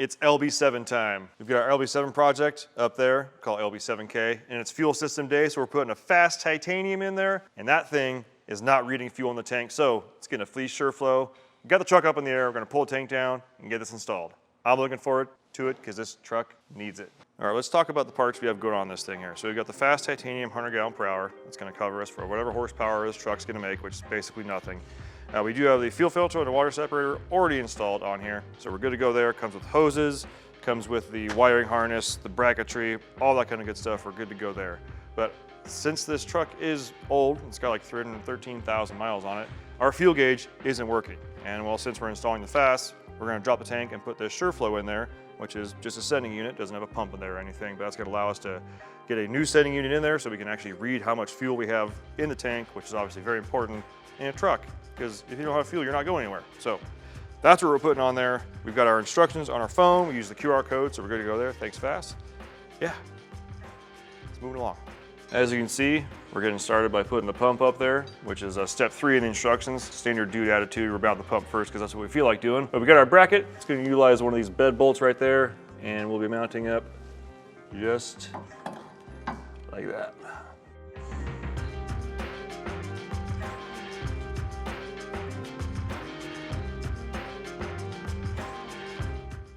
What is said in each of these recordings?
It's LB7 time. We've got our LB7 project up there, called LB7K, and it's fuel system day, so we're putting a FASS Titanium in there, and that thing is not reading fuel in the tank, so it's getting a Fleece SureFlo. We've got the truck up in the air, we're gonna pull the tank down and get this installed. I'm looking forward to it because this truck needs it. All right, let's talk about the parts we have going on this thing here. So we've got the FASS Titanium 100 gallon per hour. That's gonna cover us for whatever horsepower this truck's gonna make, which is basically nothing. We do have the fuel filter and the water separator already installed on here, so we're good to go there. Comes with hoses, comes with the wiring harness, the bracketry, all that kind of good stuff. We're good to go there. But since this truck is old, it's got like 313,000 miles on it, our fuel gauge isn't working. And well, since we're installing the FASS, we're gonna drop the tank and put this SureFlo in there, which is just a sending unit, doesn't have a pump in there or anything, but that's gonna allow us to get a new sending unit in there so we can actually read how much fuel we have in the tank, which is obviously very important in a truck, because if you don't have fuel, you're not going anywhere. So that's what we're putting on there. We've got our instructions on our phone. We use the QR code, so we're good to go there. Thanks, FASS. Yeah, it's moving along. As you can see, we're getting started by putting the pump up there, which is step 3 in the instructions. Standard dude attitude, we're about the pump first because that's what we feel like doing. But we got our bracket. It's gonna utilize one of these bed bolts right there, and we'll be mounting up just like that.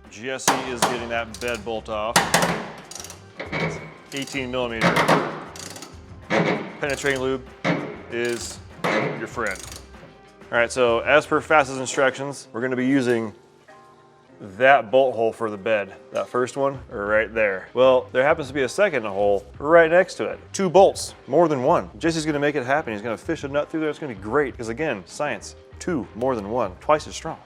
Jesse is getting that bed bolt off. 18 millimeter. Penetrating lube is your friend. All right, so as per FASS's instructions, we're gonna be using that bolt hole for the bed. That first one, right there. Well, there happens to be a second hole right next to it. 2 bolts, more than 1. Jesse's gonna make it happen. He's gonna fish a nut through there. It's gonna be great, because again, science, 2 more than 1, twice as strong.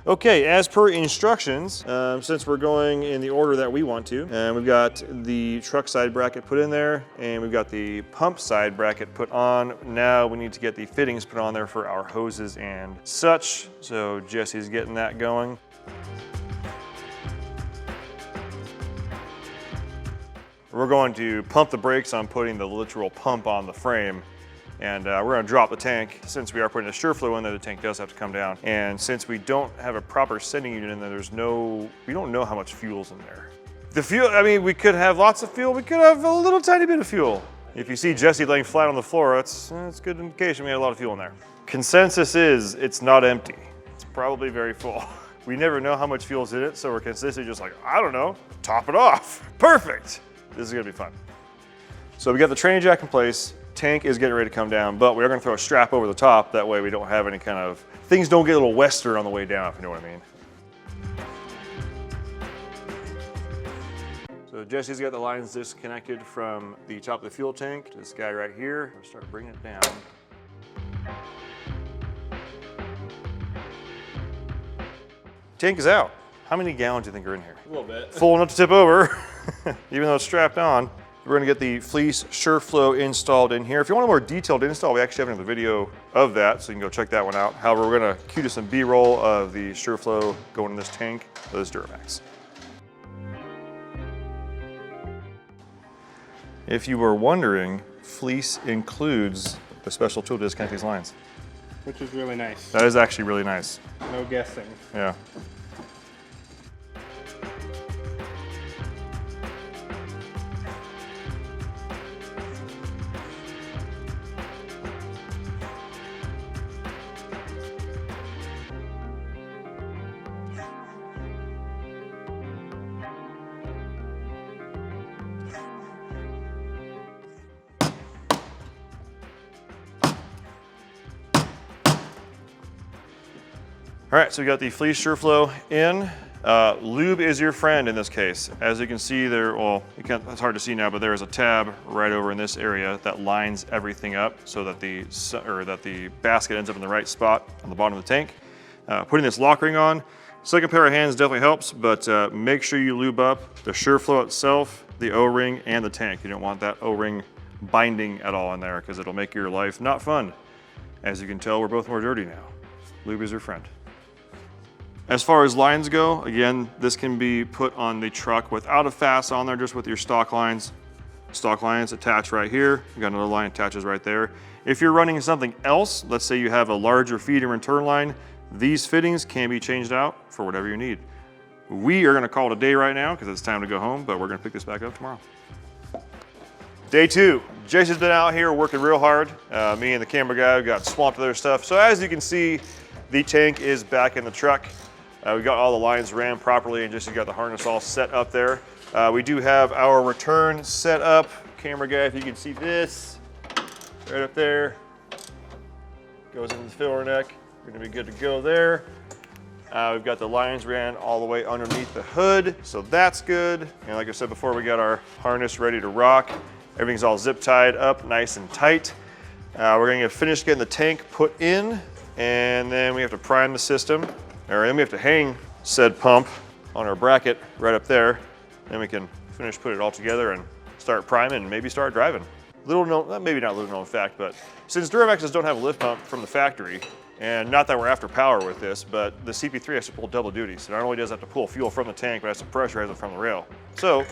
Okay, as per instructions, since we're going in the order that we want to, we've got the truck side bracket put in there, and we've got the pump side bracket put on. Now we need to get the fittings put on there for our hoses and such. So Jesse's getting that going. We're going to pump the brakes on putting the literal pump on the frame. And we're gonna drop the tank. Since we are putting a SureFlo in there, the tank does have to come down. And since we don't have a proper sending unit in there, we don't know how much fuel's in there. The fuel, I mean, we could have lots of fuel. We could have a little tiny bit of fuel. If you see Jesse laying flat on the floor, that's a good indication we had a lot of fuel in there. Consensus is it's not empty. It's probably very full. We never know how much fuel's in it, so we're consistently just like, I don't know, top it off. Perfect. This is gonna be fun. So we got the tranny jack in place. Tank is getting ready to come down, but we are going to throw a strap over the top. That way we don't have any kind of, things don't get a little western on the way down, if you know what I mean. So Jesse's got the lines disconnected from the top of the fuel tank to this guy right here. We'll start bringing it down. Tank is out. How many gallons do you think are in here? A little bit. Full enough to tip over, even though it's strapped on. We're gonna get the Fleece SureFlo installed in here. If you want a more detailed install, we actually have another video of that, so you can go check that one out. However, we're gonna cue to some B-roll of the SureFlo going in this tank of this Duramax. If you were wondering, Fleece includes the special tool to disconnect these lines. Which is really nice. That is actually really nice. No guessing. Yeah. All right, so we got the Fleece SureFlo in. Lube is your friend in this case. As you can see there, well, it's hard to see now, but there is a tab right over in this area that lines everything up so that the basket ends up in the right spot on the bottom of the tank. Putting this lock ring on, second pair of hands definitely helps, but make sure you lube up the SureFlo itself, the O-ring, and the tank. You don't want that O-ring binding at all in there because it'll make your life not fun. As you can tell, we're both more dirty now. Lube is your friend. As far as lines go, again, this can be put on the truck without a FASS on there, just with your stock lines. Stock lines attach right here. You got another line attaches right there. If you're running something else, let's say you have a larger feed and return line, these fittings can be changed out for whatever you need. We are gonna call it a day right now because it's time to go home, but we're gonna pick this back up tomorrow. Day 2. Jason's been out here working real hard. Me and the camera guy got swamped with other stuff. So as you can see, the tank is back in the truck. We got all the lines ran properly and just got the harness all set up there. We do have our return set up. Camera guy, if you can see this, right up there. Goes into the filler neck. We're gonna be good to go there. We've got the lines ran all the way underneath the hood, so that's good. And like I said before, we got our harness ready to rock. Everything's all zip tied up nice and tight. We're gonna get finished getting the tank put in, and then we have to prime the system, or then we have to hang said pump on our bracket right up there. Then we can finish putting it all together and start priming and maybe start driving. Little known, maybe not little known fact, but since Duramaxes don't have a lift pump from the factory, and not that we're after power with this, but the CP3 has to pull double duty. So not only does it have to pull fuel from the tank, but it has to pressurize it from the rail. So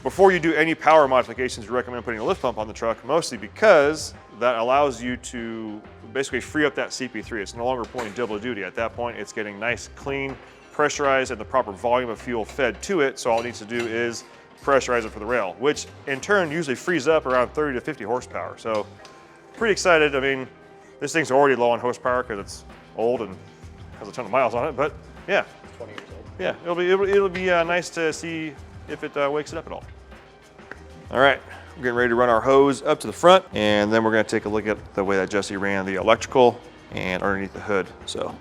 before you do any power modifications, we recommend putting a lift pump on the truck, mostly because that allows you to basically free up that CP3. It's no longer pulling double duty. At that point, it's getting nice, clean, pressurized, and the proper volume of fuel fed to it. So all it needs to do is pressurize it for the rail, which in turn usually frees up around 30 to 50 horsepower. So pretty excited. I mean, this thing's already low on horsepower because it's old and has a ton of miles on it, but yeah. 20 years old. Yeah, it'll be nice to see if it wakes it up at all. All right, we're getting ready to run our hose up to the front, and then we're gonna take a look at the way that Jesse ran the electrical and underneath the hood, so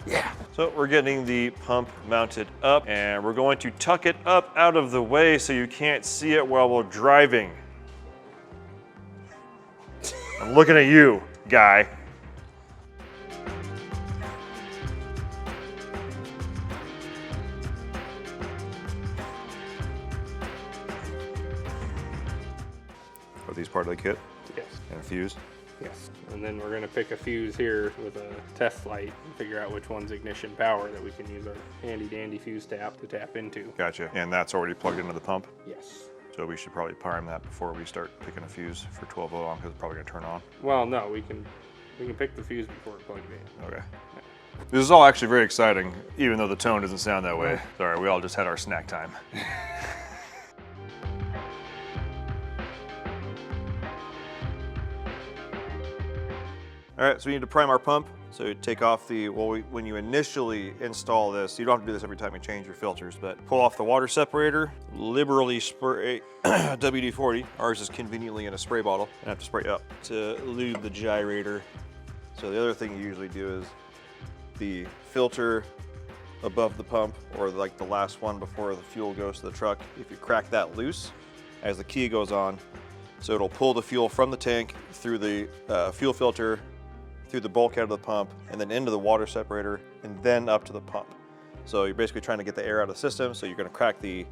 yeah. So we're getting the pump mounted up, and we're going to tuck it up out of the way so you can't see it while we're driving. I'm looking at you, guy. Are these part of the kit? Yes. And a fuse? Yes. And then we're going to pick a fuse here with a test light and figure out which one's ignition power that we can use our handy dandy fuse tap to tap into. Gotcha. And that's already plugged into the pump? Yes. So we should probably prime that before we start picking a fuse for 12 volt on, because it's probably gonna turn on. Well, no, we can pick the fuse before it plugs in. Okay. This is all actually very exciting, even though the tone doesn't sound that way. Sorry, we all just had our snack time. All right, so we need to prime our pump. So you take off the, when you initially install this, you don't have to do this every time you change your filters, but pull off the water separator, liberally spray WD-40. Ours is conveniently in a spray bottle. I have to spray up to lube the gyrator. So the other thing you usually do is the filter above the pump, or like the last one before the fuel goes to the truck. If you crack that loose as the key goes on, so it'll pull the fuel from the tank through the fuel filter, through the bulkhead of the pump, and then into the water separator, and then up to the pump. So you're basically trying to get the air out of the system, so you're gonna crack the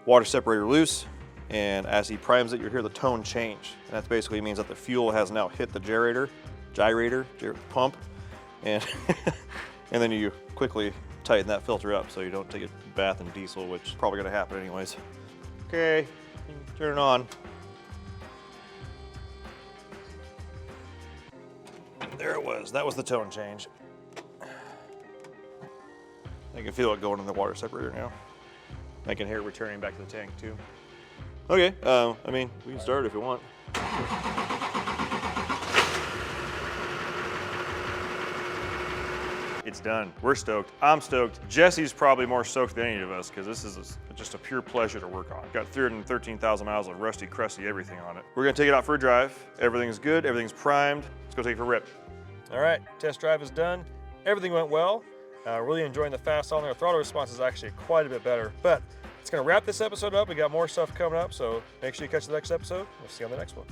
water separator loose, and as he primes it, you'll hear the tone change. And that basically means that the fuel has now hit the gyrator, pump, and, and then you quickly tighten that filter up so you don't take a bath in diesel, which is probably gonna happen anyways. Okay, turn it on. There it was. That was the tone change. I can feel it going in the water separator now. I can hear it returning back to the tank too. Okay, I mean, we can start if you want. It's done. We're stoked. I'm stoked. Jesse's probably more stoked than any of us because this is just a pure pleasure to work on. Got 313,000 miles of rusty, crusty everything on it. We're gonna take it out for a drive. Everything's good, everything's primed. Let's go take it for a rip. All right, test drive is done. Everything went well. Really enjoying the FASS on there. Throttle response is actually quite a bit better, but it's gonna wrap this episode up. We got more stuff coming up, so make sure you catch the next episode. We'll see you on the next one.